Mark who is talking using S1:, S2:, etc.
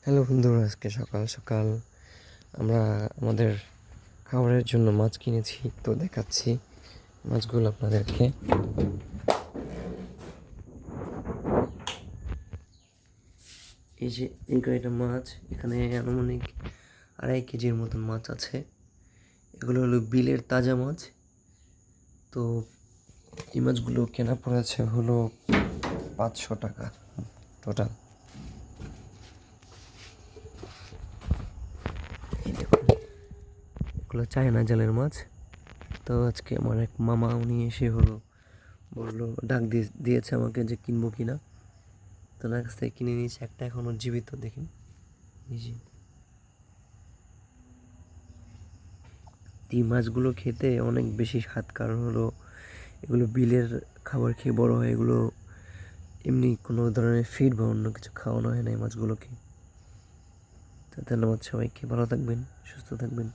S1: Hello বন্ধুরা, আজকে সকাল সকাল আমরা আমাদের খাবারের জন্য মাছ কিনেছি, তো দেখাচ্ছি মাছগুলো আপনাদেরকে। এই যে এই কয়টা মাছ, এখানে আনুমানিক 2.5 কেজির মতন মাছ আছে। এগুলো হলো বিলের তাজা মাছ। তো এই মাছগুলো কেনা পড়েছে হলো 500 টাকা টোটাল। এগুলো চায়না জালের মাছ। তো আজকে আমার এক মামা উনি এসে বললো, দিয়েছে আমাকে যে কিনবো কিনা। তো ওনার কাছ থেকে কিনে নিয়েছি। একটা এখনও জীবিত, দেখেন এই যে। এই মাছগুলো খেতে অনেক বেশি স্বাদ, কারণ এগুলো বিলের খাবার খেয়ে বড় হয়। এগুলো এমনি কোনো ধরনের ফিড বা অন্য কিছু খাওয়ানো হয় না এই মাছগুলোকে। তো ধন্যবাদ সবাইকে, ভালো থাকবেন, সুস্থ থাকবেন।